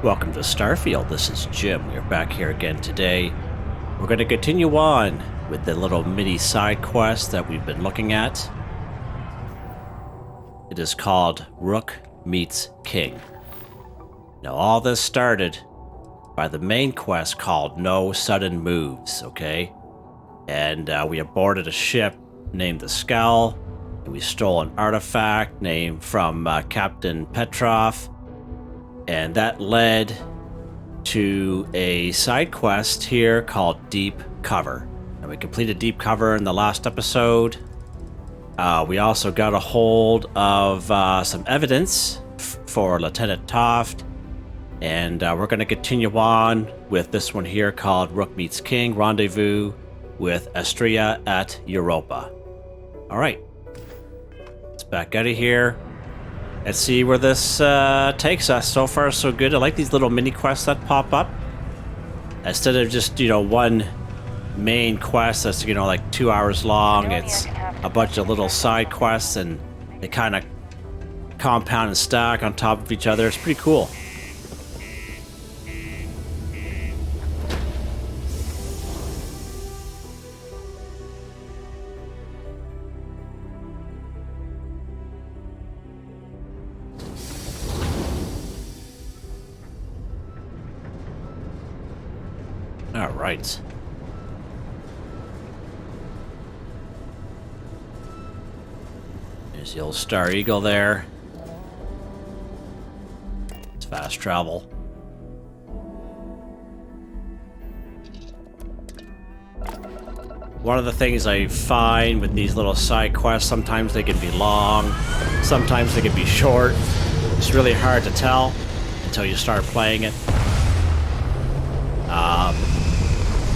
Welcome to Starfield. This is Jim. We're back here again today. We're going to continue on with the little mini side quest that we've been looking at. It is called Rook Meets King. Now, all this started by the main quest called No Sudden Moves, okay? And we aborted a ship named the Scowl, and we stole an artifact named from Captain Petrov, and that led to a side quest here called Deep Cover. And we completed Deep Cover in the last episode. We also got a hold of some evidence for Lieutenant Toft, and we're going to continue on with this one here called Rook Meets King, Rendezvous with Astraea at Europa. All right, let's back out of here. Let's see where this takes us. So far, so good. I like these little mini quests that pop up. Instead of just, one main quest that's, like 2 hours long, it's a bunch of little side quests, and they kind of compound and stack on top of each other. It's pretty cool. All right. There's the old Star Eagle there. It's fast travel. One of the things I find with these little side quests, sometimes they can be long, sometimes they can be short. It's really hard to tell until you start playing it.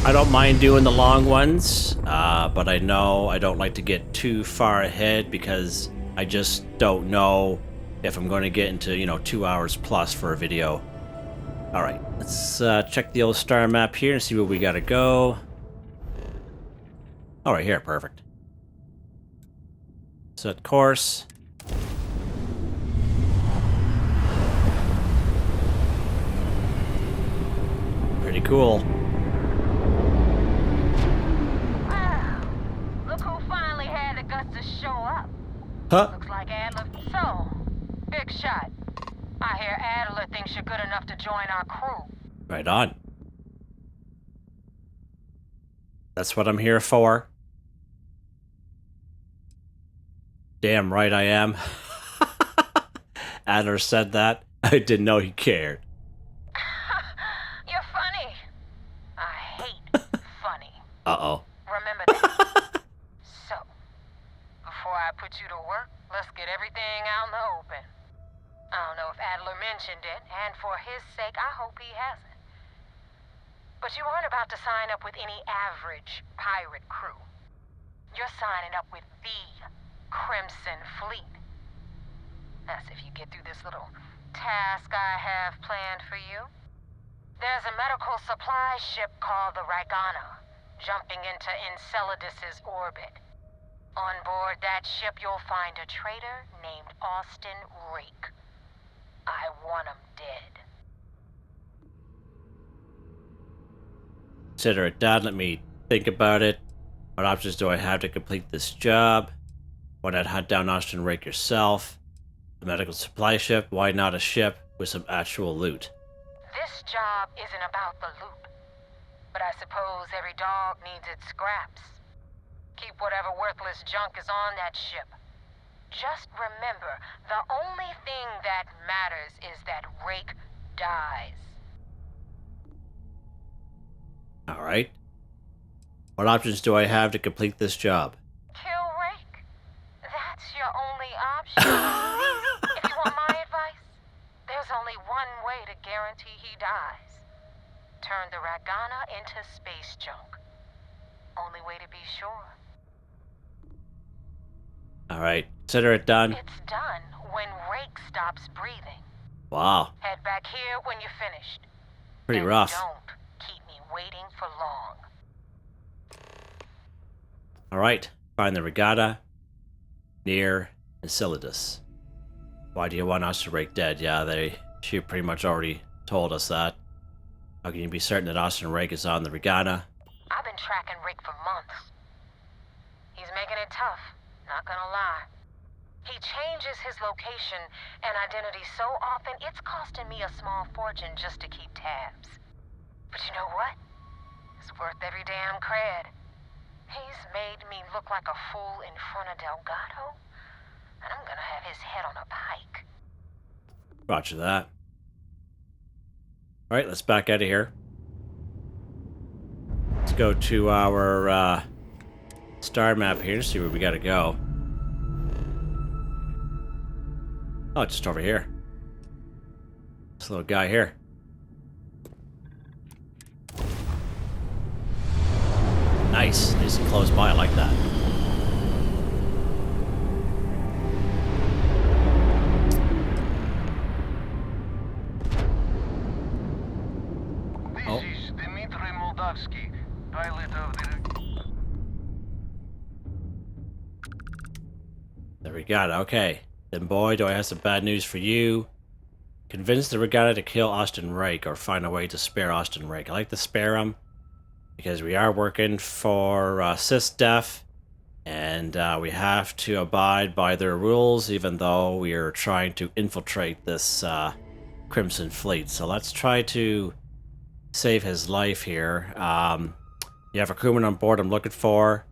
I don't mind doing the long ones, but I know I don't like to get too far ahead because I just don't know if I'm going to get into, 2 hours plus for a video. All right, let's check the old star map here and see where we got to go. Oh, right here, perfect. Set course. Pretty cool. Huh? Looks like Adler. So, big shot. I hear Adler thinks you're good enough to join our crew. Right on. That's what I'm here for. Damn right I am. Adler said that. I didn't know he cared. You're funny. I hate funny. Uh-oh. Remember that. So, before I put you to work, let's get everything out in the open. I don't know if Adler mentioned it, and for his sake, I hope he hasn't. But you aren't about to sign up with any average pirate crew. You're signing up with the Crimson Fleet. That's if you get through this little task I have planned for you. There's a medical supply ship called the Rake, jumping into Enceladus's orbit. On board that ship, you'll find a traitor named Rake. I want him dead. Consider it done. Let me think about it. What options do I have to complete this job? Why not hunt down Rake yourself? The medical supply ship? Why not a ship with some actual loot? This job isn't about the loot, but I suppose every dog needs its scraps. Keep whatever worthless junk is on that ship. Just remember, the only thing that matters is that Rake dies. All right. What options do I have to complete this job? Kill Rake? That's your only option. If you want my advice, there's only one way to guarantee he dies. Turn the Ragana into space junk. Only way to be sure. All right. Consider it done. It's done when Rake stops breathing. Wow. Head back here when you're finished. Pretty And rough. Don't keep me waiting for long. All right. Find the regatta near Enceladus. Why do you want Rake dead? Yeah, she pretty much already told us that. How can you be certain that Austin Rake is on the Regana? I've been tracking Rick for months. He's making it tough, not gonna lie. He changes his location and identity so often, it's costing me a small fortune just to keep tabs. But you know what? It's worth every damn cred. He's made me look like a fool in front of Delgado, and I'm gonna have his head on a pike. Roger that. Alright, let's back out of here. Let's go to our star map here to see where we gotta go. Oh, just over here. This little guy here. Nice. Nice and close by. I like that. This is Dmitry Moldavsky, pilot of the... There we got it. Okay. Then boy, do I have some bad news for you. Convince the Regana to kill Austin Rake or find a way to spare Austin Rake. I like to spare him because we are working for SysDef and we have to abide by their rules even though we are trying to infiltrate this Crimson Fleet. So let's try to save his life here. You have a crewman on board I'm looking for.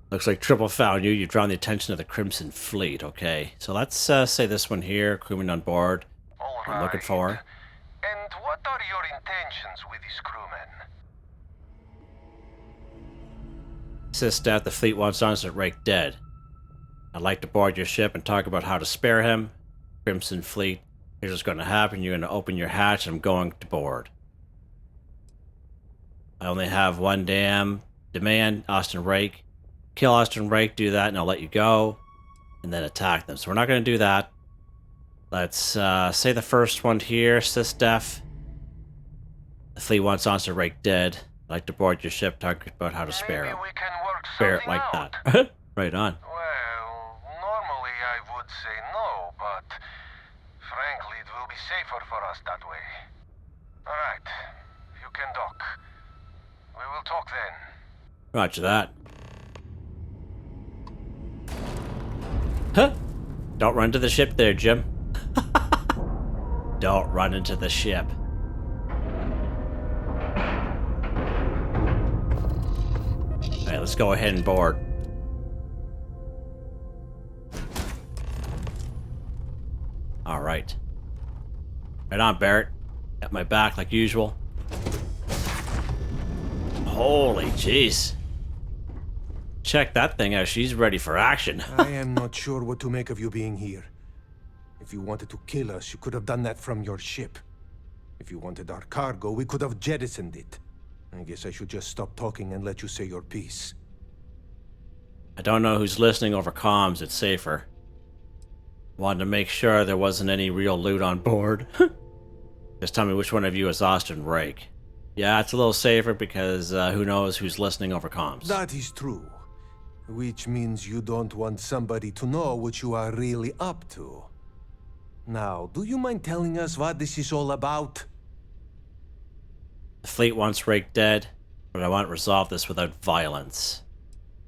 Looks like Triple found you. You've drawn the attention of the Crimson Fleet. Okay, so let's say this one here. Crewman on board. All I'm looking for. And what are your intentions with this crewman? SysDef, the fleet wants Austin Rake dead. I'd like to board your ship and talk about how to spare him. Crimson Fleet, here's what's going to happen. You're going to open your hatch and I'm going to board. I only have one damn demand. Austin Rake. Kill Austin Rake, do that, and I'll let you go. And then attack them. So we're not going to do that. Let's say the first one here, SysDef. The fleet wants Austin Rake dead. I'd like to board your ship, talk about how to spare Maybe him. we can work Spare it something like out. that. Right on. Well, normally I would say no, but frankly it will be safer for us that way. Alright, you can dock. We will talk then. Roger that. Huh? Don't run to the ship there, Jim. Don't run into the ship. Alright, let's go ahead and board. Alright. Right on, Barrett. Got my back like usual. Holy jeez. Check that thing out. She's ready for action. I am not sure what to make of you being here. If you wanted to kill us, you could have done that from your ship. If you wanted our cargo, we could have jettisoned it. I guess I should just stop talking and let you say your piece. I don't know who's listening over comms. It's safer. Wanted to make sure there wasn't any real loot on board. Just tell me which one of you is Austin Rake. Yeah, it's a little safer because who knows who's listening over comms. That is true. Which means you don't want somebody to know what you are really up to. Now, do you mind telling us what this is all about? The fleet wants Rake dead, but I want to resolve this without violence.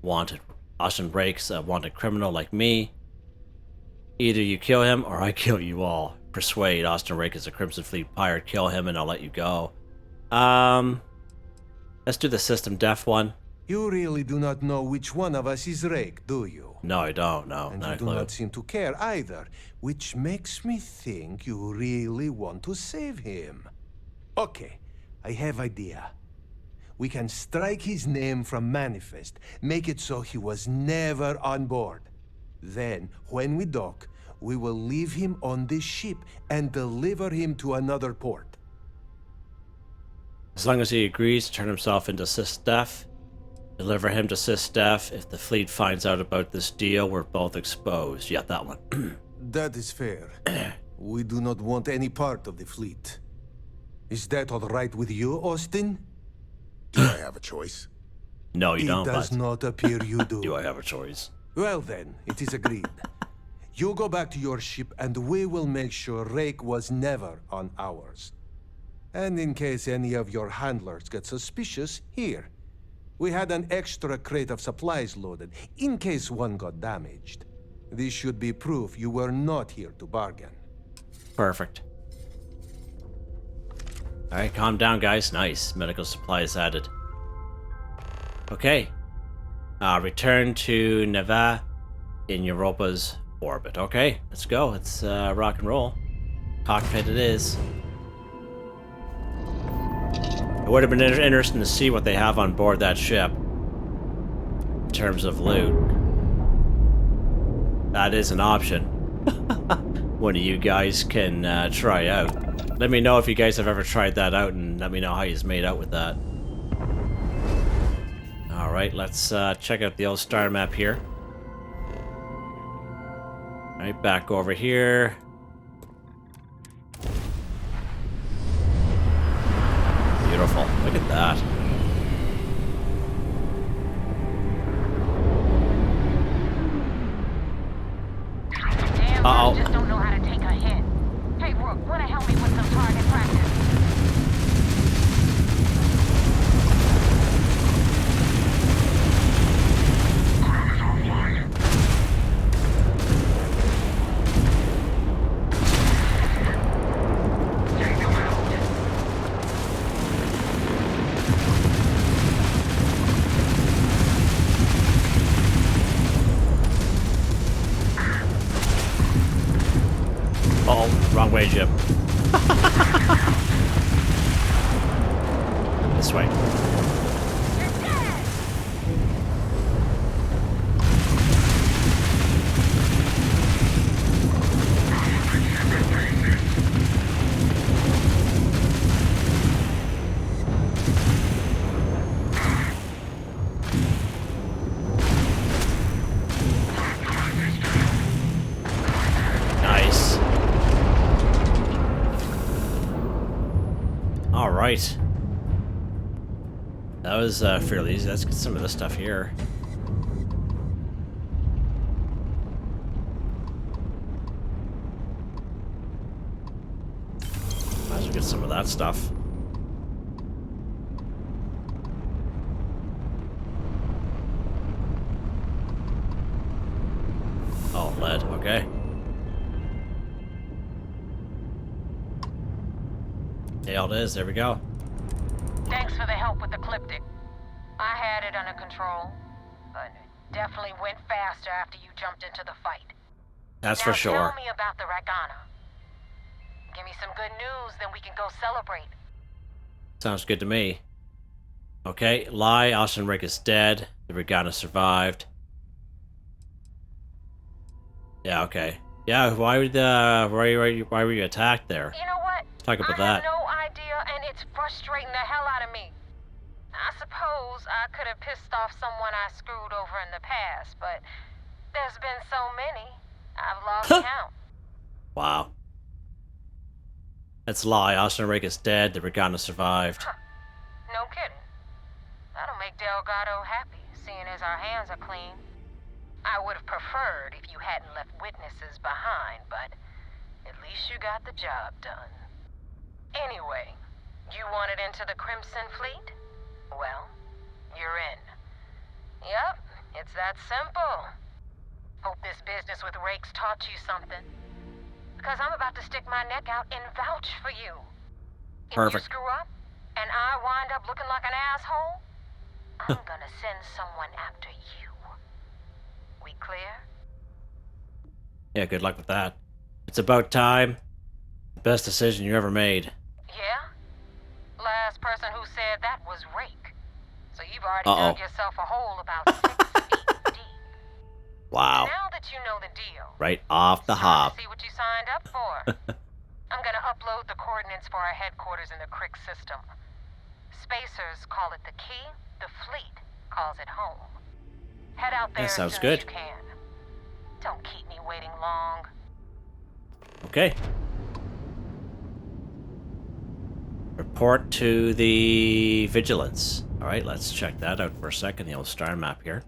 Wanted. Austin Rake's a wanted criminal like me. Either you kill him or I kill you all. Persuade Austin Rake is a Crimson Fleet pirate. Kill him and I'll let you go. Let's do the System Def one. You really do not know which one of us is Rake, do you? No, I don't. No, And not you a do clue. not seem to care either, which makes me think you really want to save him. Okay, I have idea. We can strike his name from Manifest, make it so he was never on board. Then, when we dock, we will leave him on this ship and deliver him to another port. As long as he agrees to turn himself into SysDef, deliver him to SysDef. If the fleet finds out about this deal, we're both exposed. Yeah, that one. That is fair. We do not want any part of the fleet. Is that all right with you, Austin? Do I have a choice? No, you It don't, does but not appear you do. do I have a choice? Well then, it is agreed. You go back to your ship and we will make sure Rake was never on ours. And in case any of your handlers get suspicious, here. We had an extra crate of supplies loaded, in case one got damaged. This should be proof you were not here to bargain. Perfect. Alright, calm down, guys. Nice. Medical supplies added. Okay. Return to Naeva in Europa's orbit. Okay, let's go. Let's rock and roll. Cockpit it is. It would have been interesting to see what they have on board that ship in terms of loot. That is an option. One of you guys can try out. Let me know if you guys have ever tried that out, and let me know how you've made out with that. Alright, let's check out the old star map here. Alright, back over here. Beautiful. Look at that. Damn, Uh-oh. just don't know how to take a hit. Hey, Rook, wanna help me with some target practice? Uh-oh, wrong way, Jim. This way. Nice. All right. That was fairly easy. Let's get some of this stuff here. Might as well get some of that stuff. Oh, lead. Okay. There it is. There we go. Thanks for the help with Ecliptic. I had it under control, but it definitely went faster after you jumped into the fight. That's Now for sure. tell me about the Rakana. Give me some good news, then we can go celebrate. Sounds good to me. Okay, lie. Austin Rake is dead. The Regana survived. Yeah. Okay. Yeah. Why would why were you attacked there? You know what? Talk about I that. have no idea, and it's frustrating the hell out of me. I suppose I could have pissed off someone I screwed over in the past, but there's been so many, I've lost count. Wow. That's a lie. Austin Rake is dead. The Regana survived. Huh. No kidding. That'll make Delgado happy, seeing as our hands are clean. I would have preferred if you hadn't left witnesses behind, but at least you got the job done. Anyway, you wanted into the Crimson Fleet? Well, you're in. Yep, it's that simple. Hope this business with Rake's taught you something. Because I'm about to stick my neck out and vouch for you. If Perfect. you screw up, and I wind up looking like an asshole, I'm gonna send someone after you. We clear? Yeah. Good luck with that. It's about time. Best decision you ever made. Yeah? Last person who said that was Rake. So you've already Uh-oh. dug yourself a hole about 6 feet deep. Wow. Now that you know the deal, Right off the it's time hop. to see what you signed up for. I'm gonna upload the coordinates for our headquarters in the Crick system. Spacers call it the key, the fleet calls it home. Head out there That sounds as soon good. as you can. Don't keep me waiting long. Okay. Report to the Vigilance. Alright, let's check that out for a second. The old star map here.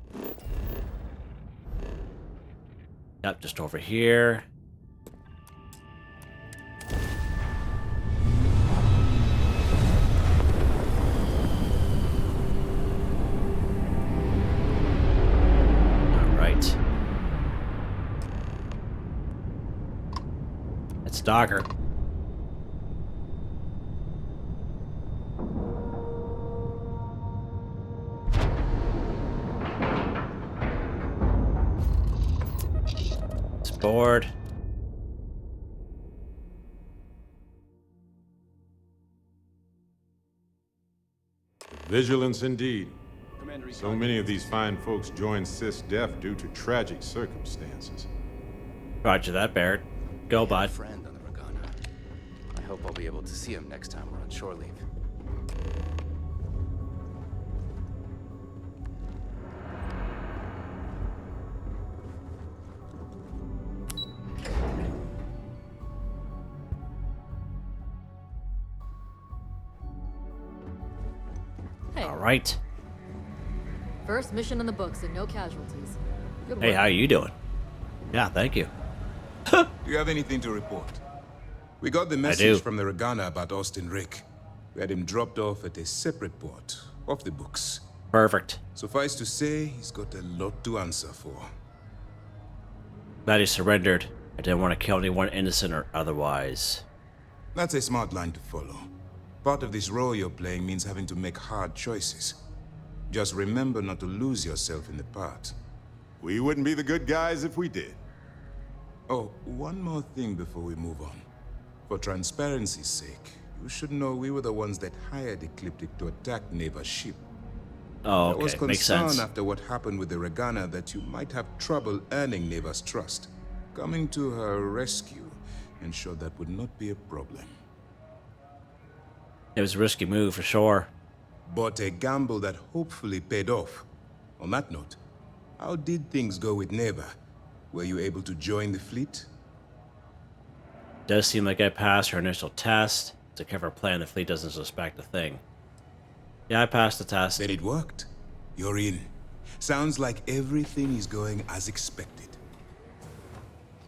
Yep, just over here. Stalker. It's bored. Vigilance indeed. So many of these fine folks joined Sys-Def due to tragic circumstances. Roger that, Barrett. Go, I bud. have a friend on the Regana. I hope I'll be able to see him next time we're on shore leave. Hey, All right. first mission in the books and no casualties. Good work. Hey, how you doing? Yeah, thank you. Do you have anything to report? We got the do. message from the Regana about Austin Rake. We had him dropped off at a separate port, off the books. Perfect. Suffice to say, he's got a lot to answer for. Glad he surrendered. I didn't want to kill anyone innocent or otherwise. That's a smart line to follow. Part of this role you're playing means having to make hard choices. Just remember not to lose yourself in the part. We wouldn't be the good guys if we did. Oh, one more thing before we move on. For transparency's sake, you should know we were the ones that hired Ecliptic to attack Naeva's ship. Oh, I was okay. Makes concerned sense. after what happened with the Regana that you might have trouble earning Naeva's trust. Coming to her rescue ensured that would not be a problem. It was a risky move for sure. But a gamble that hopefully paid off. On that note, how did things go with Naeva? Were you able to join the fleet? Does seem like I passed her initial test. To cover a plan, the fleet doesn't suspect a thing. Yeah, I passed the test. Then it worked. You're in. Sounds like everything is going as expected.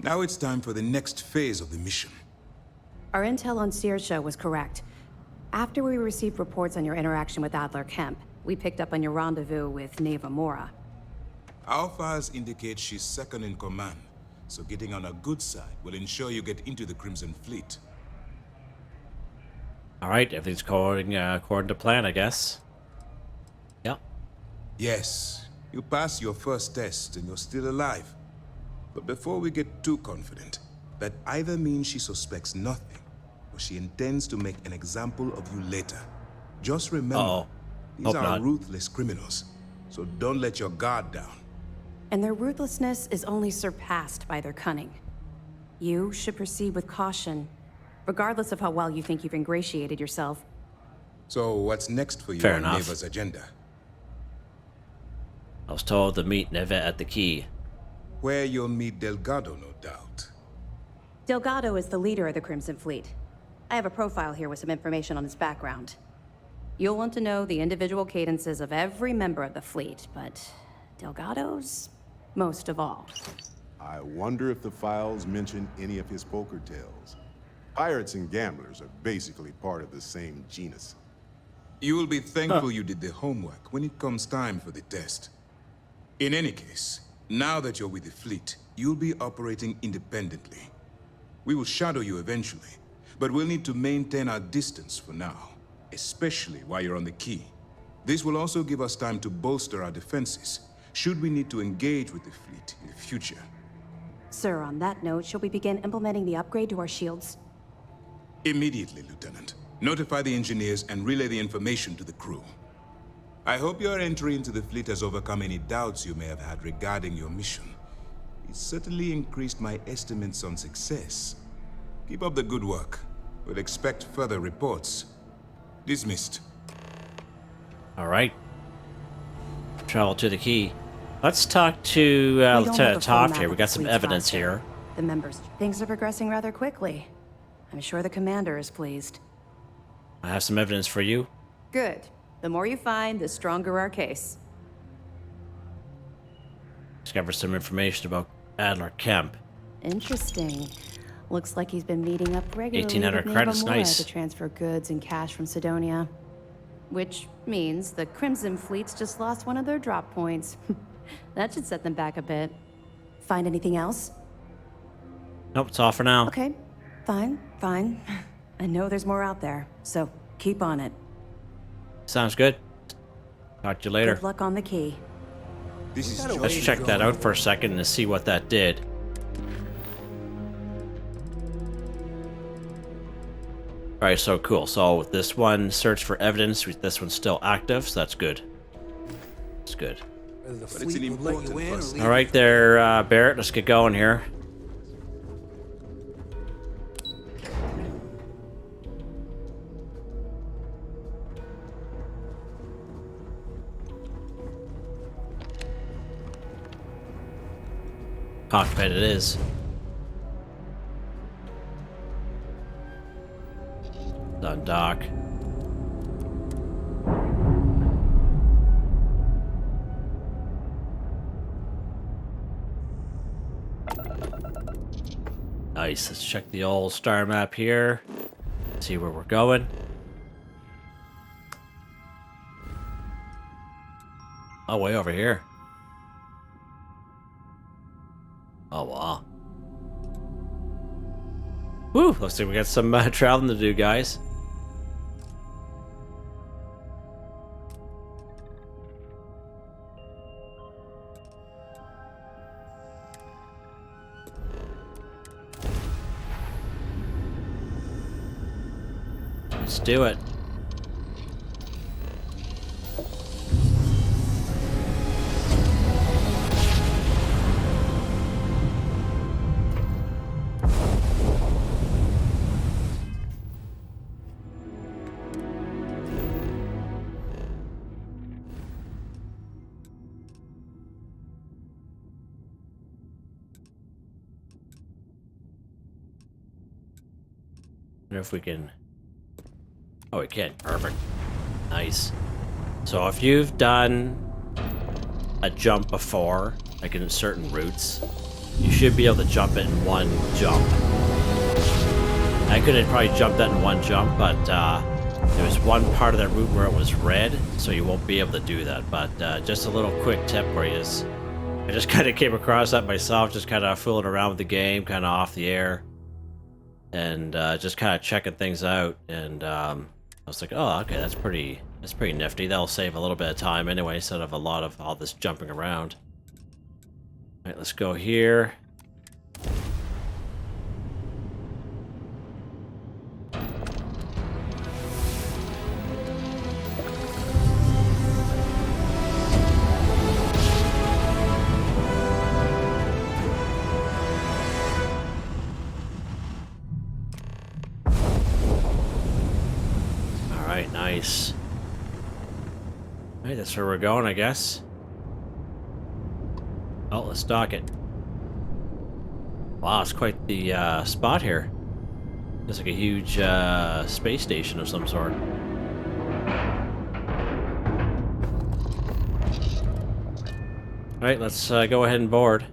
Now it's time for the next phase of the mission. Our intel on Saoirse was correct. After we received reports on your interaction with Adler Kemp, we picked up on your rendezvous with Naeva Mora. Our files indicate she's second in command, so getting on her good side will ensure you get into the Crimson Fleet. All right, everything's going according to plan, I guess. Yep. Yes, you passed your first test and you're still alive. But before we get too confident, that either means she suspects nothing, or she intends to make an example of you later. Just remember, these Hope are not. ruthless criminals, so don't let your guard down. And their ruthlessness is only surpassed by their cunning. You should proceed with caution, regardless of how well you think you've ingratiated yourself. So what's next for you Fair on enough. Naeva's agenda? I was told to meet Naeva at the key. Where you'll meet Delgado, no doubt. Delgado is the leader of the Crimson Fleet. I have a profile here with some information on his background. You'll want to know the individual cadences of every member of the fleet, but Delgado's most of all. I wonder if the files mention any of his poker tales. Pirates and gamblers are basically part of the same genus. You will be thankful you did the homework when it comes time for the test. In any case, now that you're with the fleet, you'll be operating independently. We will shadow you eventually, but we'll need to maintain our distance for now, especially while you're on the key. This will also give us time to bolster our defenses, should we need to engage with the fleet in the future. Sir, on that note, shall we begin implementing the upgrade to our shields? Immediately, Lieutenant. Notify the engineers and relay the information to the crew. I hope your entry into the fleet has overcome any doubts you may have had regarding your mission. It certainly increased my estimates on success. Keep up the good work. We'll expect further reports. Dismissed. All right. Travel to the key. Let's talk to We don't have a Lieutenant full Toft map here. of We the got some fleet's evidence roster. here. The members. Things are progressing rather quickly. I'm sure the commander is pleased. I have some evidence for you. Good. The more you find, the stronger our case. Discover some information about Adler Kemp. Interesting. Looks like he's been meeting up regularly 1800 with credits, Naeva Mora nice. to transfer goods and cash from Sidonia. Which means the Crimson Fleet's just lost one of their drop points. That should set them back a bit. Find anything else? Nope, it's all for now. Okay. Fine, fine. I know there's more out there, so keep on it. Sounds good. Talk to you later. Good luck on the key. This is Let's check that out for a second and see what that did. Alright, so cool. So this one searched for evidence. This one's still active, so that's good. It's good. But it's an important first. Alright there, Barrett. Let's get going here. Cockpit it is. On dock. Nice. Let's check the old star map here. See where we're going. Oh, way over here. Oh, wow. Woo! Looks like we got some traveling to do, guys. Let's do it. Wonder if we can... Oh, we can. Perfect. Nice. So if you've done a jump before, like in certain routes, you should be able to jump it in one jump. I could have probably jumped that in one jump, but there was one part of that route where it was red, so you won't be able to do that. But just a little quick tip for you is, I just kind of came across that myself, just kind of fooling around with the game, kind of off the air, and just kind of checking things out. And I was like, oh, okay, that's pretty nifty. That'll save a little bit of time anyway, instead of a lot of all this jumping around. All right, let's go here. Alright, nice. Alright, that's where we're going, I guess. Oh, let's dock it. Wow, it's quite the spot here. It's like a huge space station of some sort. Alright, let's go ahead and board.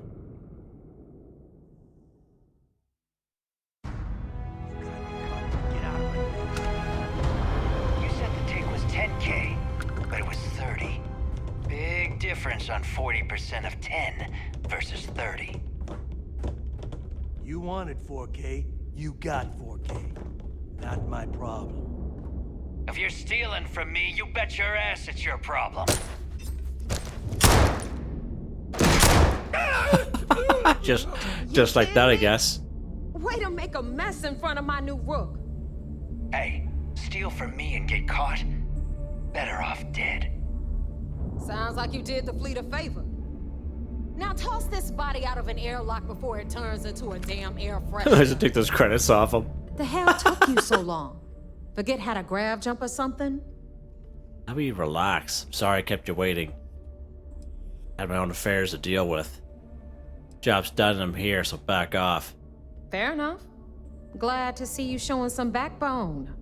On 40% of 10 versus 30. You wanted 4K, you got 4K. Not my problem. If you're stealing from me, you bet your ass it's your problem. just like that, I guess. Way to make a mess in front of my new Rook. Hey, steal from me and get caught? Better off dead. Sounds like you did the fleet a favor. Now toss this body out of an airlock before it turns into a damn air freshener. I should take those credits off him. The hell took you so long? Forget how to grav jump or something? How about you relax? I'm sorry I kept you waiting. Had my own affairs to deal with. Job's done and I'm here, so back off. Fair enough. Glad to see you showing some backbone.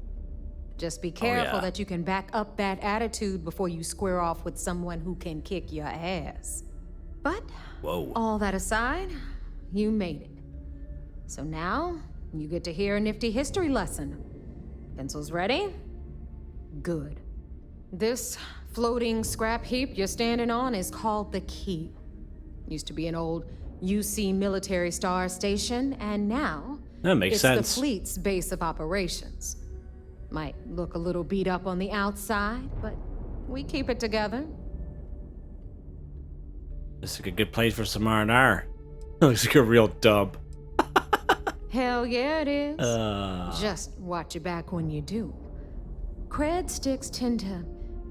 Just be careful that you can back up that attitude before you square off with someone who can kick your ass. But, all that aside, you made it. So now, you get to hear a nifty history lesson. Pencils ready? Good. This floating scrap heap you're standing on is called the Key. Used to be an old UC military star station, and now That makes it's sense. the fleet's base of operations. Might look a little beat up on the outside, but we keep it together. This is a good place for some R&R. Looks like a real dub. Hell yeah, it is. Just watch your back when you do. Cred sticks tend to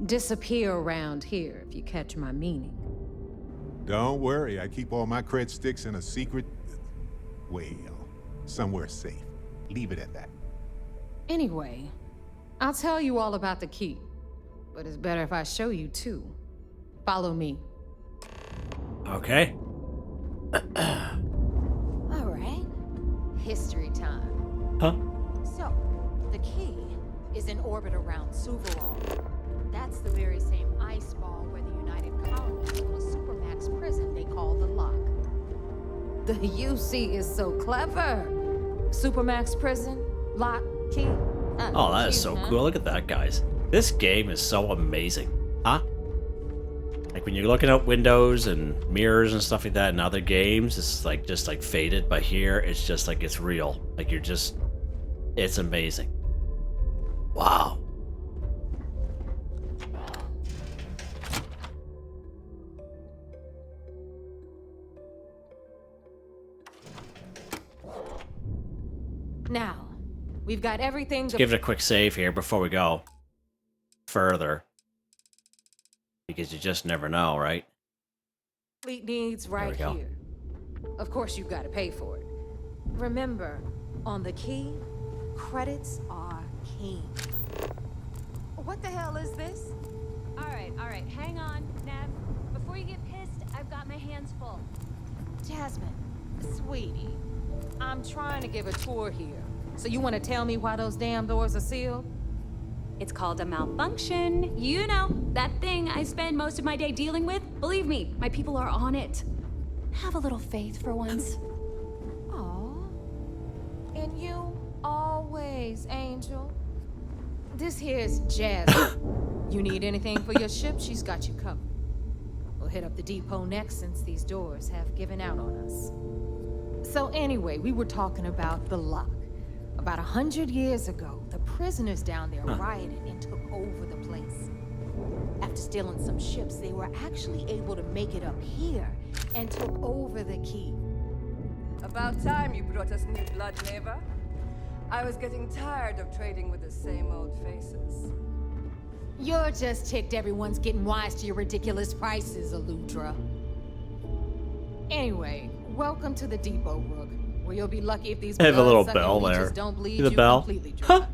disappear around here, if you catch my meaning. Don't worry, I keep all my cred sticks in a secret... well, somewhere safe. Leave it at that. Anyway, I'll tell you all about the key. But it's better if I show you too. Follow me. Okay. All right. History time. Huh? So, the key is in orbit around Suvorov. That's the very same ice ball where the United Colonies built a supermax prison they call the Lock. The UC is so clever. Supermax prison, lock, key. Oh, that is so cool. Look at that, guys. This game is so amazing. Huh? Like when you're looking out windows and mirrors and stuff like that in other games, it's like just like faded, but here it's just like it's real. Like you're just, it's amazing. Wow. Now, we've got everything. Let's give it a quick save here before we go further. Because you just never know, right? Fleet needs right here. Of course, you've got to pay for it. Remember, on the key, credits are king. What the hell is this? All right, hang on, Nev. Before you get pissed, I've got my hands full. Jasmine, sweetie, I'm trying to give a tour here. So you want to tell me why those damn doors are sealed? It's called a malfunction. You know, that thing I spend most of my day dealing with. Believe me, my people are on it. Have a little faith for once. Aw. And you always, Angel. This here's Jasmine. You need anything for your ship, she's got you covered. We'll hit up the depot next since these doors have given out on us. So anyway, we were talking about the Lock. About 100 years ago, the prisoners down there rioted and took over the place. After stealing some ships, they were actually able to make it up here and took over the key. About time you brought us new blood, Naeva. I was getting tired of trading with the same old faces. You're just ticked everyone's getting wise to your ridiculous prices, Aludra. Anyway, welcome to the depot, Rook. Where you'll be lucky if these I have a little blood-sucking bell leeches there. don't bleed See the you bell? completely dry.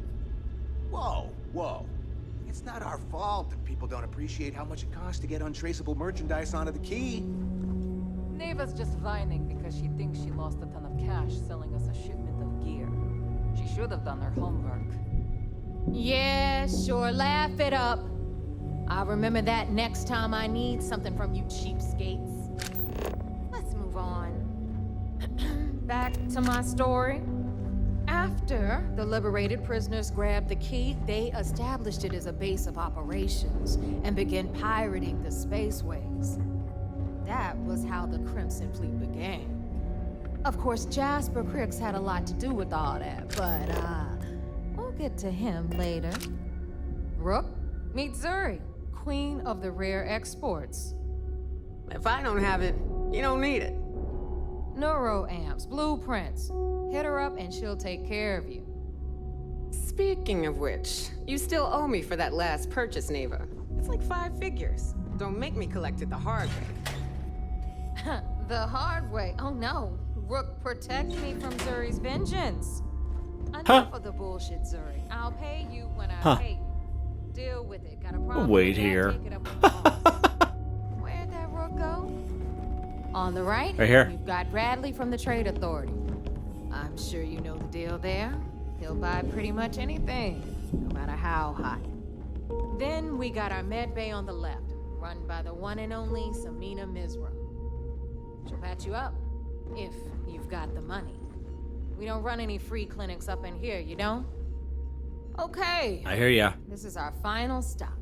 Whoa. It's not our fault that people don't appreciate how much it costs to get untraceable merchandise onto the key. Naeva's just whining because she thinks she lost a ton of cash selling us a shipment of gear. She should have done her homework. Yeah, sure, laugh it up. I'll remember that next time I need something from you cheapskates. Let's move on. Back to my story. After the liberated prisoners grabbed the key, they established it as a base of operations and began pirating the spaceways. That was how the Crimson Fleet began. Of course, Jasper Cricks had a lot to do with all that, but we'll get to him later. Rook, meet Zuri, queen of the rare exports. If I don't have it, you don't need it. Neuroamps, blueprints. Hit her up and she'll take care of you. Speaking of which, you still owe me for that last purchase, Naeva. It's like 5 figures. Don't make me collect it the hard way. The hard way? Oh no. Rook, protect me from Zuri's vengeance. Enough of the bullshit, Zuri. I'll pay you when I pay you. Deal with it. Got a problem? Wait here. Take it up with the boss. Where'd that Rook go? On the right, here. You've got Bradley from the Trade Authority. I'm sure you know the deal there. He'll buy pretty much anything, no matter how hot. Then we got our med bay on the left, run by the one and only Samina Mizra. She'll patch you up, if you've got the money. We don't run any free clinics up in here, you don't? Okay. I hear ya. This is our final stop.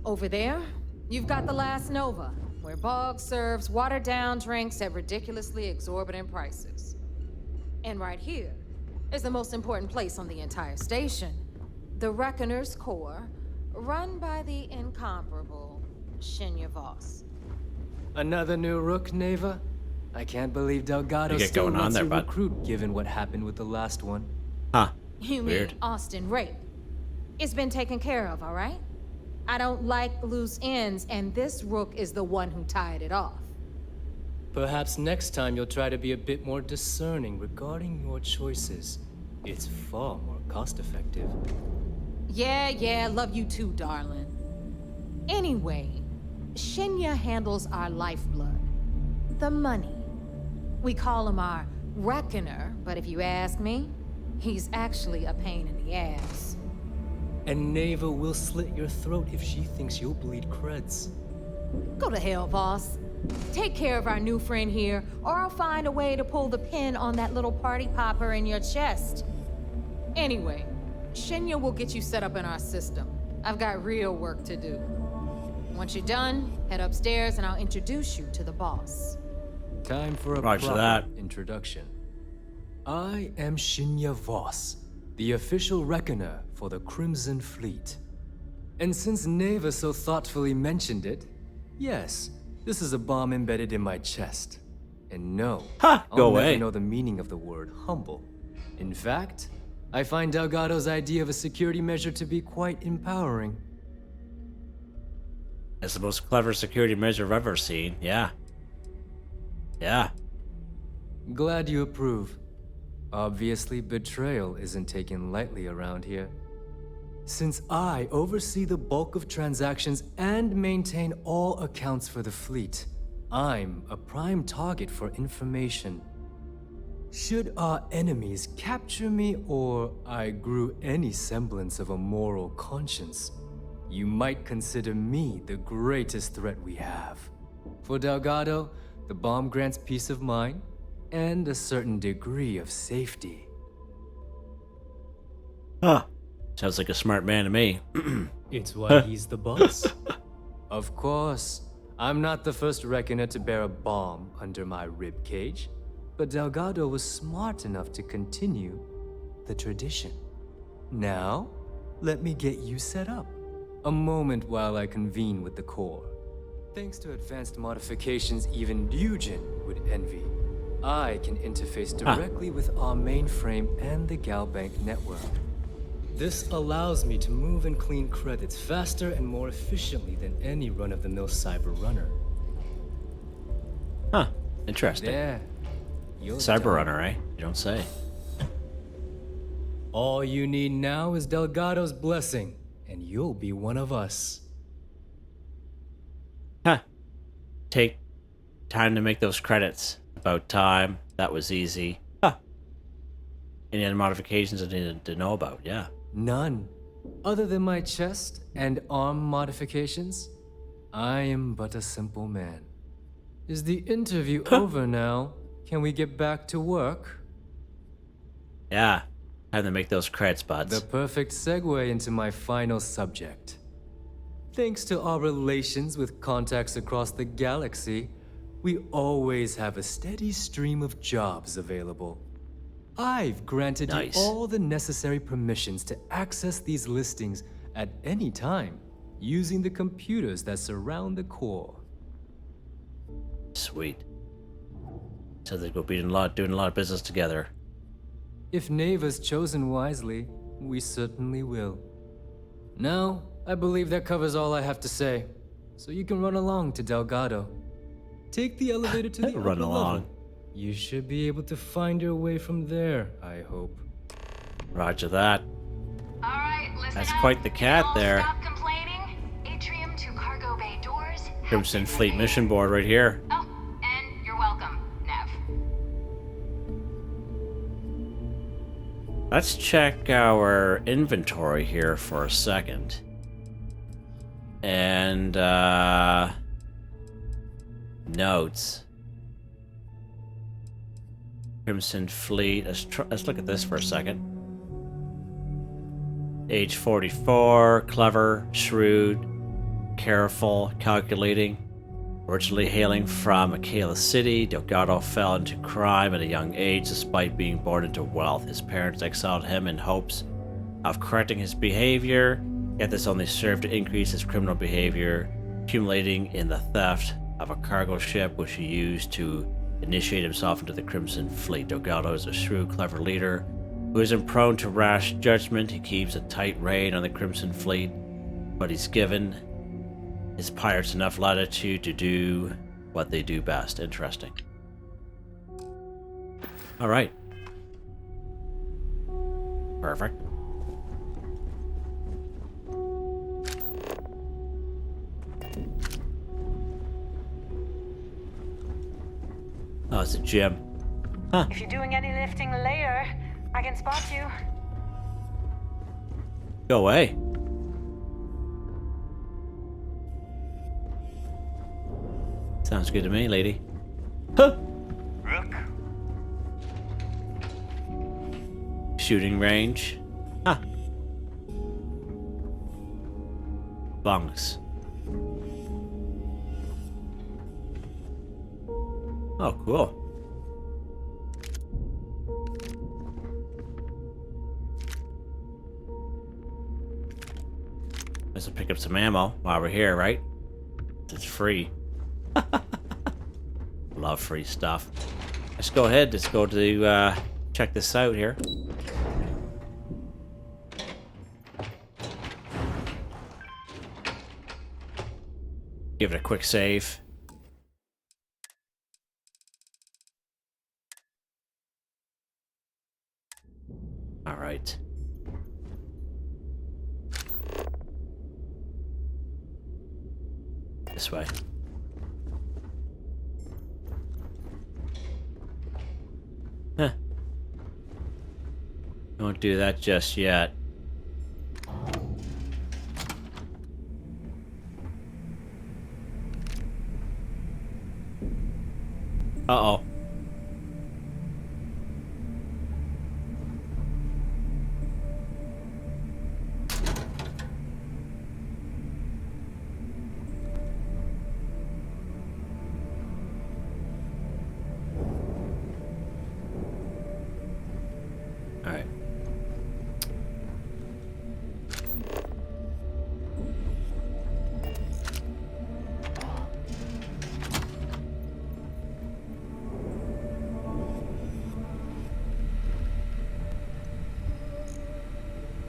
Over there, you've got the last Nova, where Bog serves watered-down drinks at ridiculously exorbitant prices. And right here is the most important place on the entire station. The Reckoner's Core, run by the incomparable Shinya Voss. Another new Rook, Naeva? I can't believe Delgado get still going on lets there, you bud. recruit given what happened with the last one. Huh. You Weird. mean Austin Rake? It's been taken care of, all right? I don't like loose ends, and this Rook is the one who tied it off. Perhaps next time you'll try to be a bit more discerning regarding your choices. It's far more cost-effective. Yeah, love you too, darling. Anyway, Shinya handles our lifeblood. The money. We call him our Reckoner, but if you ask me, he's actually a pain in the ass. And Naeva will slit your throat if she thinks you'll bleed creds. Go to hell, Voss. Take care of our new friend here, or I'll find a way to pull the pin on that little party popper in your chest. Anyway, Shinya will get you set up in our system. I've got real work to do. Once you're done, head upstairs and I'll introduce you to the boss. Time for a Roger proper that. introduction. I am Shinya Voss, the official reckoner for the Crimson Fleet. And since Naeva so thoughtfully mentioned it, yes, this is a bomb embedded in my chest. And no, Ha! I'll Go never away. know the meaning of the word humble. In fact, I find Delgado's idea of a security measure to be quite empowering. It's the most clever security measure I've ever seen. Yeah. Yeah. Glad you approve. Obviously, betrayal isn't taken lightly around here. Since I oversee the bulk of transactions and maintain all accounts for the fleet, I'm a prime target for information. Should our enemies capture me or I grew any semblance of a moral conscience, you might consider me the greatest threat we have. For Delgado, the bomb grants peace of mind and a certain degree of safety. Huh. Sounds like a smart man to me. It's why he's the boss. Of course, I'm not the first reckoner to bear a bomb under my rib cage, but Delgado was smart enough to continue the tradition. Now, let me get you set up. A moment while I convene with the core. Thanks to advanced modifications even Eugen would envy, I can interface directly with our mainframe and the Galbank network. This allows me to move and clean credits faster and more efficiently than any run-of-the-mill cyber runner. Huh. Interesting. There. You're Cyber done. runner, eh? You don't say. All you need now is Delgado's blessing, and you'll be one of us. Huh. Take time to make those credits. About time. That was easy. Huh. Any other modifications I needed to know about? Yeah. None. Other than my chest and arm modifications, I am but a simple man. Is the interview over now? Can we get back to work? Yeah. Time to make those credits, buds. The perfect segue into my final subject. Thanks to our relations with contacts across the galaxy, we always have a steady stream of jobs available. I've granted you all the necessary permissions to access these listings at any time, using the computers that surround the core. Sweet. So they'll be doing a lot of business together. If Naeva's chosen wisely, we certainly will. Now, I believe that covers all I have to say, so you can run along to Delgado. Take the elevator to the upper Run along. level. You should be able to find your way from there, I hope. Roger that. All right, listen That's up. quite the cat All there. Stop complaining. Atrium to cargo bay doors. Crimson Fleet mission board right here. Oh, and you're welcome, Nev. Let's check our inventory here for a second. And, notes. Crimson Fleet. Let's look at this for a second. Age 44, clever, shrewd, careful, calculating. Originally hailing from Akela City, Delgado fell into crime at a young age despite being born into wealth. His parents exiled him in hopes of correcting his behavior, yet this only served to increase his criminal behavior, accumulating in the theft of a cargo ship which he used to initiate himself into the Crimson Fleet. Delgado is a shrewd, clever leader who isn't prone to rash judgment. He keeps a tight rein on the Crimson Fleet, but he's given his pirates enough latitude to do what they do best. Interesting. All right. Perfect. Oh, it's a gym. Huh. If you're doing any lifting later, I can spot you. Go away. Sounds good to me, lady. Huh. Rook. Shooting range. Huh. Bunks. Oh, cool. Let's pick up some ammo while we're here, right? It's free. Love free stuff. Let's go ahead. Let's go to check this out here. Give it a quick save. All right. This way. Huh. Don't do that just yet. Uh-oh.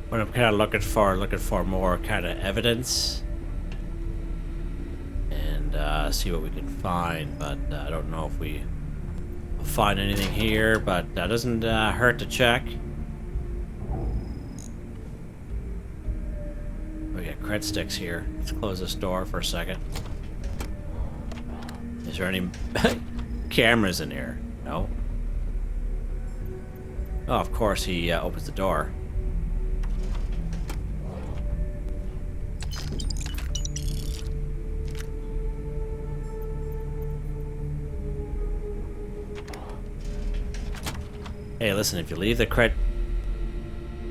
What I'm kind of looking for more kind of evidence and see what we can find, but I don't know if we will find anything here, but that doesn't hurt to check. We got cred sticks here. Let's close this door for a second. Is there any cameras in here? No. Oh, of course he opens the door. Hey, listen, if you leave the what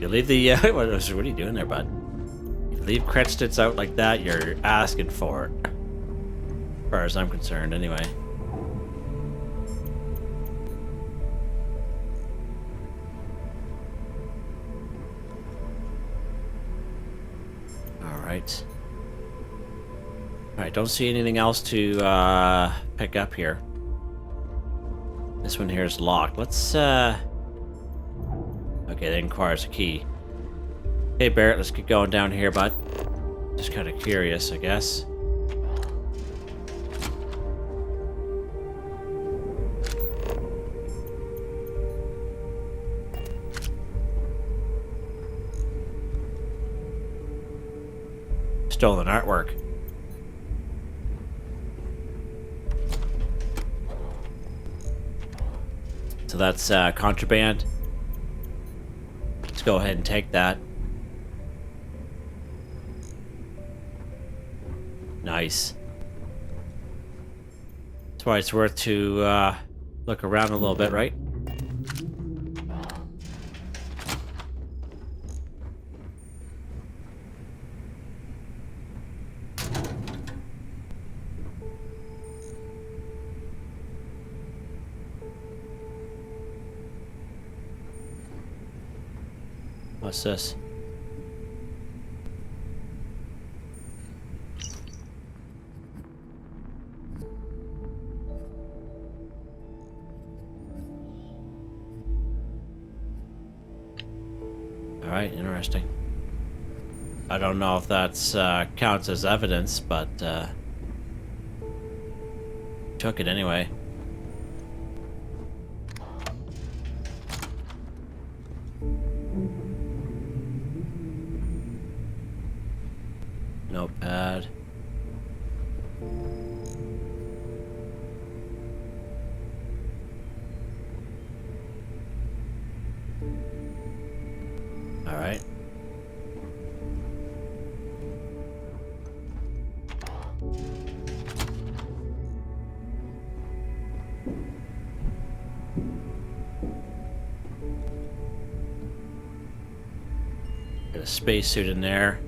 are you doing there, bud? If you leave cred sticks out like that, you're asking for it. As far as I'm concerned, anyway. Alright. Alright, don't see anything else to pick up here. This one here is locked. Let's okay, that requires a key. Hey Barrett, let's get going down here, bud. Just kind of curious, I guess. Stolen artwork. So that's contraband. Let's go ahead and take that. Nice. That's why it's worth to look around a little bit, right? What's this? Alright, interesting. I don't know if that's counts as evidence, but took it anyway. Notepad. All right. Got a spacesuit in there.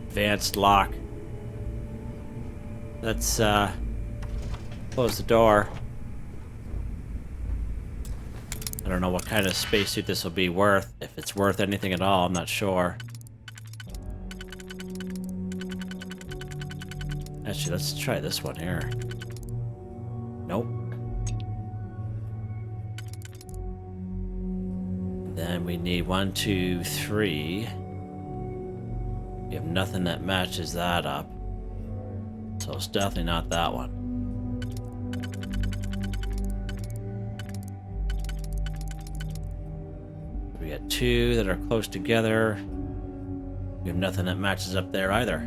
Advanced lock. Let's close the door. I don't know what kind of spacesuit this will be worth. If it's worth anything at all, I'm not sure. Actually, let's try this one here. Nope. Then we need 1, 2, 3. We have nothing that matches that up. So it's definitely not that one. We got 2 that are close together. We have nothing that matches up there either.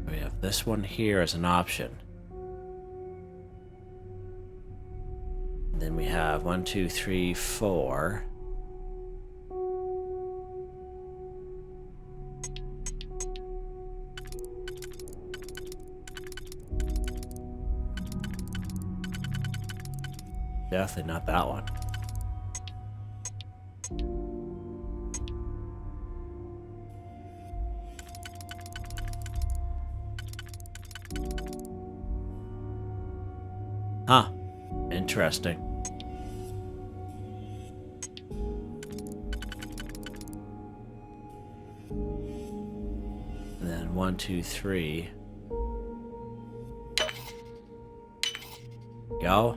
We have this one here as an option. Then we have 1, 2, 3, 4. Definitely not that one. Huh. Interesting. And then 1, 2, 3. Go.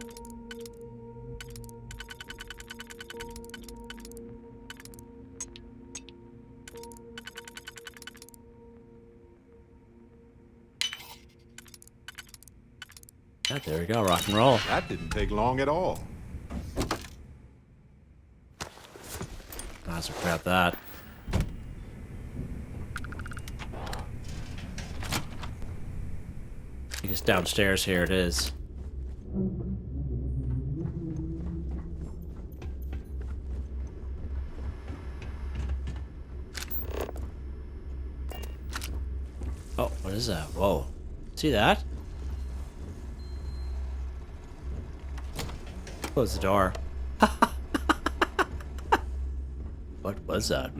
Yeah, there we go, rock and roll. That didn't take long at all. Might as well grab that. I guess downstairs here it is. Oh, what is that? Whoa. See that? Close the door. What was that?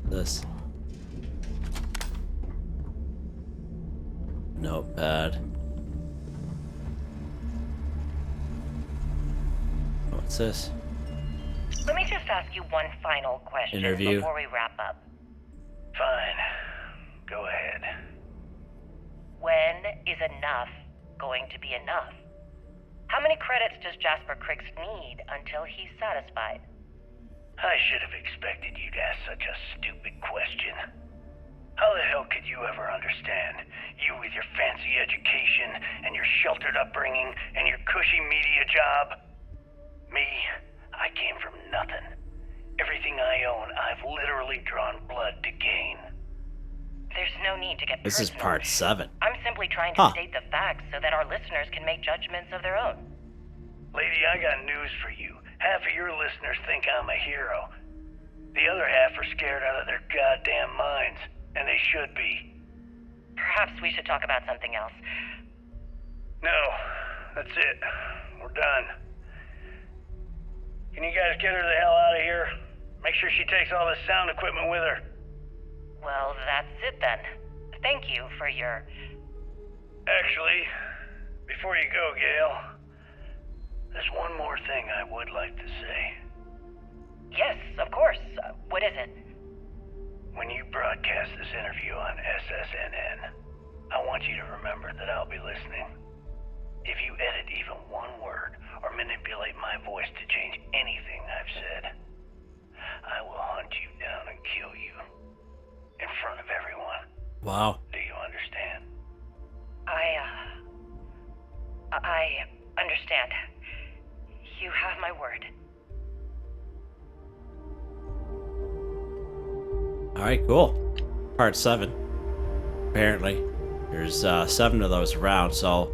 This. Notepad. What's this? Let me just ask you one final question Interview. before we wrap up. Fine. Go ahead. When is enough going to be enough? How many credits does Jasper Criggs need until he's satisfied? I should have expected you to ask such a stupid question. How the hell could you ever understand? You with your fancy education and your sheltered upbringing and your cushy media job? Me, I came from nothing. Everything I own, I've literally drawn blood to gain. There's no need to get This is personal. part 7. I'm simply trying to state the facts so that our listeners can make judgments of their own. Lady, I got news for you. Half of your listeners think I'm a hero. The other half are scared out of their goddamn minds, and they should be. Perhaps we should talk about something else. No, that's it. We're done. Can you guys get her the hell out of here? Make sure she takes all this sound equipment with her. Well, that's it then. Thank you for your Actually, before you go, Gale, there's one more thing I would like to say. Yes, of course. What is it? When you broadcast this interview on SSNN, I want you to remember that I'll be listening. If you edit even one word or manipulate my voice to change anything I've said, I will hunt you down and kill you in front of everyone. Wow. Do you understand? I understand. You have my word. Alright, cool. Part 7. Apparently. There's 7 of those around, so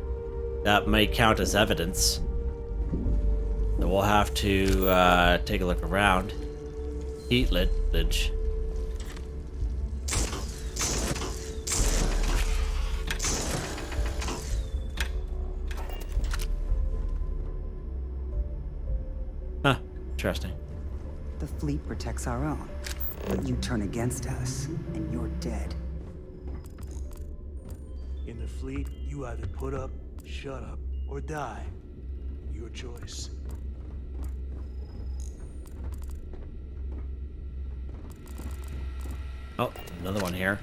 that may count as evidence. So we'll have to take a look around. Heat ledge. Huh, interesting. The fleet protects our own, but you turn against us, and you're dead. In the fleet, you either put up, shut up, or die. Your choice. Oh, another one here.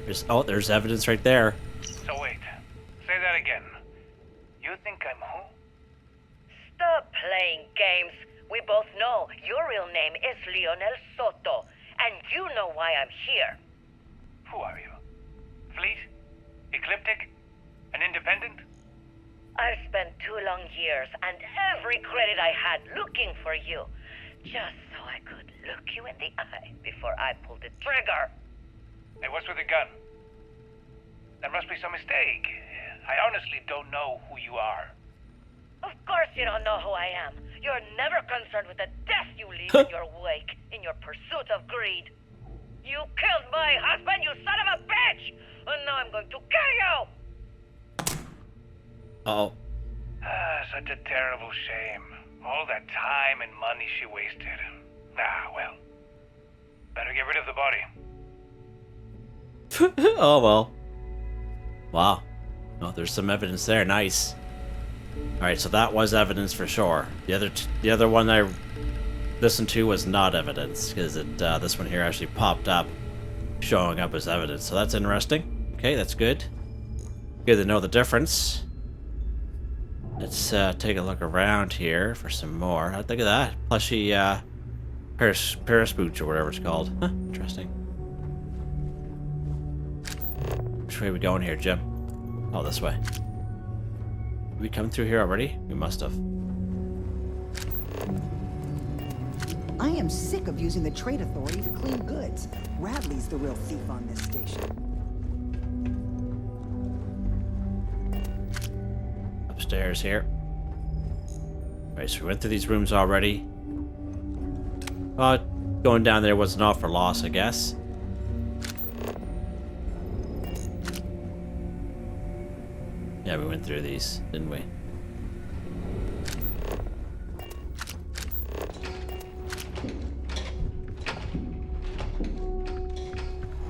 There's evidence right there. So wait, say that again. You think I'm who? Stop playing games. We both know your real name is Lionel Soto, and you know why I'm here. Who are you? Fleet? Ecliptic? An independent? I've spent 2 long years and every credit I had looking for you, just so I could look you in the eye before I pulled the trigger. Hey, what's with the gun? There must be some mistake. I honestly don't know who you are. Of course you don't know who I am. You're never concerned with the death you leave in your wake, in your pursuit of greed. You killed my husband, you son of a bitch! And now I'm going to kill you! Uh-oh. Such a terrible shame. All that time and money she wasted. Ah, well. Better get rid of the body. Oh, well. Wow. Oh, there's some evidence there. Nice. Alright, so that was evidence for sure. The other one I listened to was not evidence, because this one here actually popped up, showing up as evidence. So that's interesting. Okay, that's good. Good to know the difference. Let's take a look around here for some more. Look at that. Plushy Paris boots or whatever it's called. Huh, interesting. Which way are we going here, Jim? Oh, this way. Did we come through here already? We must have. I am sick of using the trade authority to clean goods. Radley's the real thief on this station. Upstairs here. Alright, so we went through these rooms already. Going down there was an awful loss, I guess. Yeah, we went through these, didn't we?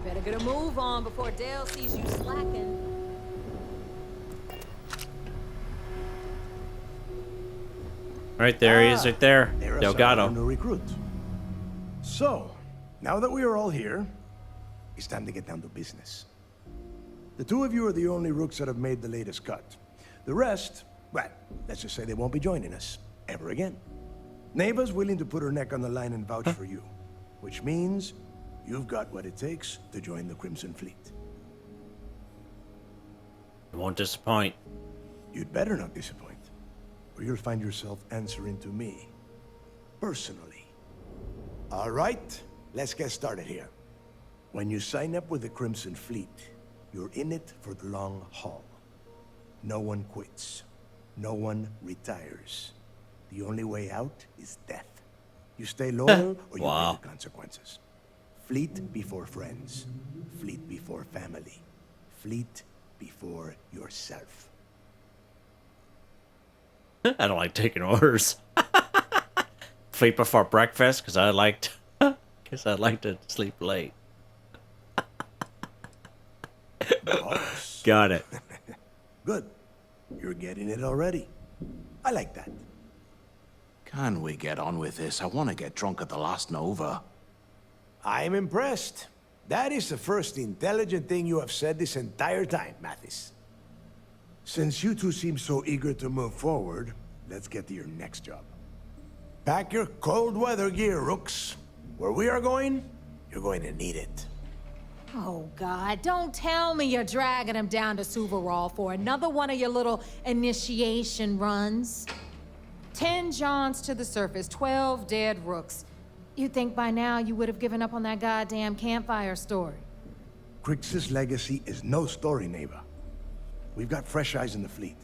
Better get a move on before Dale sees you slacking. Right there he is, right there. Delgado. New recruit. So, now that we are all here, it's time to get down to business. The 2 of you are the only Rooks that have made the latest cut. The rest, well, let's just say they won't be joining us ever again. Naeva's willing to put her neck on the line and vouch for you, which means you've got what it takes to join the Crimson Fleet. It won't disappoint. You'd better not disappoint, or you'll find yourself answering to me, personally. All right, let's get started here. When you sign up with the Crimson Fleet, you're in it for the long haul. No one quits. No one retires. The only way out is death. You stay loyal or you pay the consequences. Fleet before friends. Fleet before family. Fleet before yourself. I don't like taking orders. Fleet before breakfast, because I like to sleep late. Boss. Got it. Good. You're getting it already. I like that. Can we get on with this? I want to get drunk at the last Nova. I'm impressed. That is the first intelligent thing you have said this entire time, Mathis. Since you two seem so eager to move forward, let's get to your next job. Pack your cold weather gear, Rooks. Where we are going, you're going to need it. Oh, God, don't tell me you're dragging him down to Suvorov for another one of your little initiation runs. 10 Johns to the surface, 12 dead Rooks. You'd think by now you would have given up on that goddamn campfire story. Crix's legacy is no story, Naeva. We've got fresh eyes in the fleet.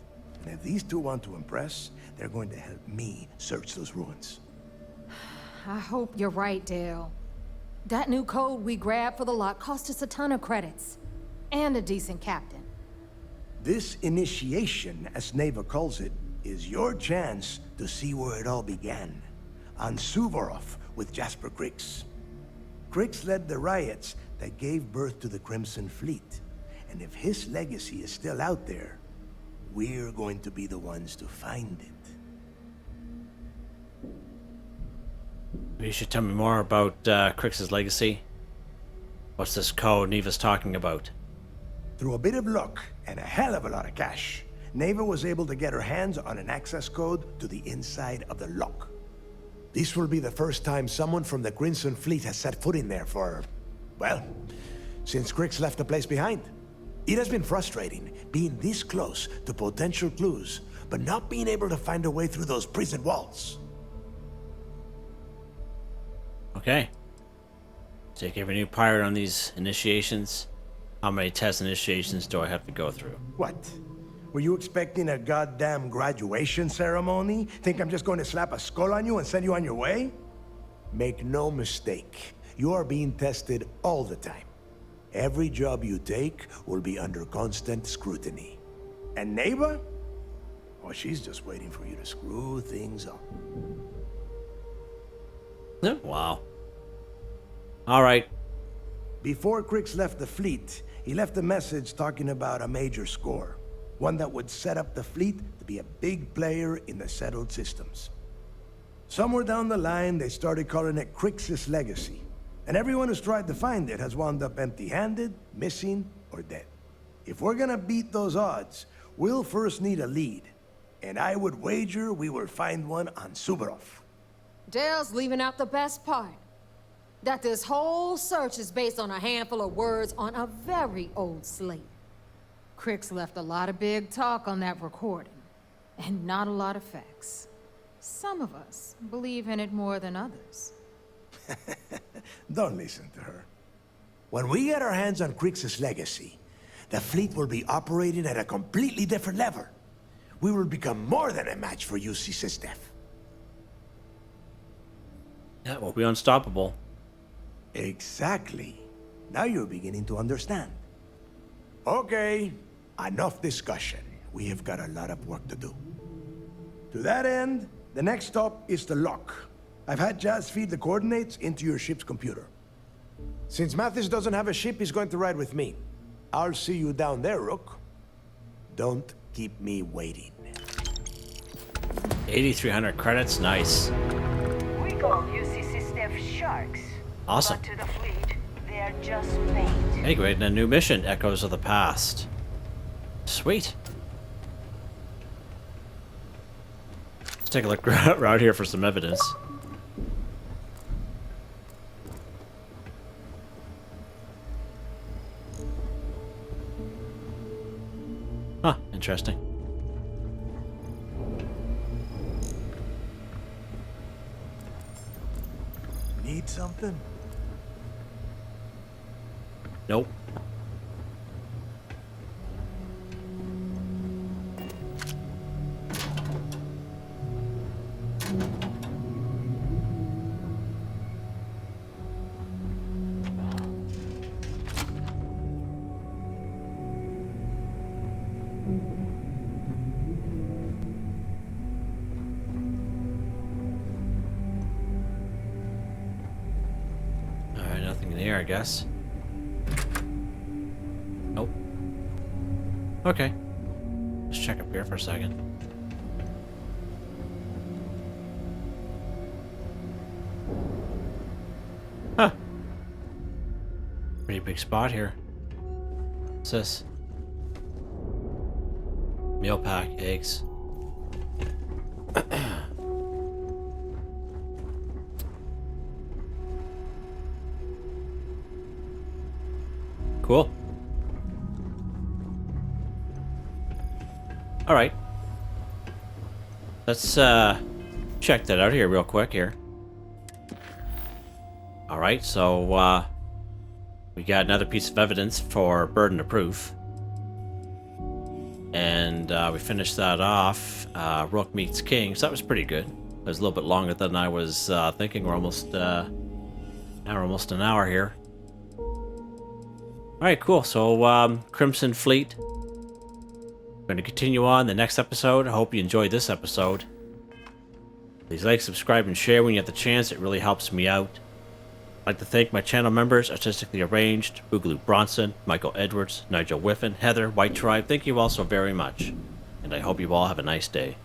And if these two want to impress, they're going to help me search those ruins. I hope you're right, Dale. That new code we grabbed for the lot cost us a ton of credits. And a decent captain. This initiation, as Naeva calls it, is your chance to see where it all began. On Suvorov with Jasper Crix. Crix led the riots that gave birth to the Crimson Fleet. And if his legacy is still out there, we're going to be the ones to find it. You should tell me more about Crix's legacy. What's this code Naeva's talking about? Through a bit of luck and a hell of a lot of cash, Naeva was able to get her hands on an access code to the inside of the lock. This will be the first time someone from the Crimson Fleet has set foot in there for, well, since Crix left the place behind. It has been frustrating being this close to potential clues, but not being able to find a way through those prison walls. Okay. Take every new pirate on these initiations. How many test initiations do I have to go through? What? Were you expecting a goddamn graduation ceremony? Think I'm just going to slap a skull on you and send you on your way? Make no mistake, you are being tested all the time. Every job you take will be under constant scrutiny. And Naeva? Well, she's just waiting for you to screw things up. Wow. All right. Before Crix left the fleet, he left a message talking about a major score. One that would set up the fleet to be a big player in the settled systems. Somewhere down the line, they started calling it Crix's legacy. And everyone who's tried to find it has wound up empty-handed, missing, or dead. If we're gonna beat those odds, we'll first need a lead. And I would wager we will find one on Suvorov. Dale's leaving out the best part. That this whole search is based on a handful of words on a very old slate. Crix left a lot of big talk on that recording, and not a lot of facts. Some of us believe in it more than others. Don't listen to her. When we get our hands on Crix's legacy, the fleet will be operating at a completely different level. We will become more than a match for UC Systef. Yeah, we'll be unstoppable. Exactly. Now you're beginning to understand. Okay, enough discussion. We have got a lot of work to do. To that end, the next stop is the lock. I've had Jazz feed the coordinates into your ship's computer. Since Mathis doesn't have a ship, he's going to ride with me. I'll see you down there, Rook. Don't keep me waiting. 8,300 credits, nice. We call UC System sharks. Awesome. But to the fleet, they are just bait. Hey, great, and a new mission, Echoes of the Past. Sweet. Let's take a look around here for some evidence. Huh, interesting. Need something? Nope. Alright, nothing in here, I guess. Nope. Okay. Let's check up here for a second. Huh. Pretty big spot here. What's this? Meal pack, eggs. Cool. All right. Let's check that out here real quick here. All right, so we got another piece of evidence for burden of proof. And we finished that off. Rook meets King, so that was pretty good. It was a little bit longer than I was thinking. We're almost an hour here. All right, cool. So Crimson Fleet. We're going to continue on the next episode. I hope you enjoyed this episode. Please like, subscribe, and share when you have the chance. It really helps me out. I'd like to thank my channel members, Artistically Arranged, Boogaloo Bronson, Michael Edwards, Nigel Wiffen, Heather, Whitetribe. Thank you all so very much. And I hope you all have a nice day.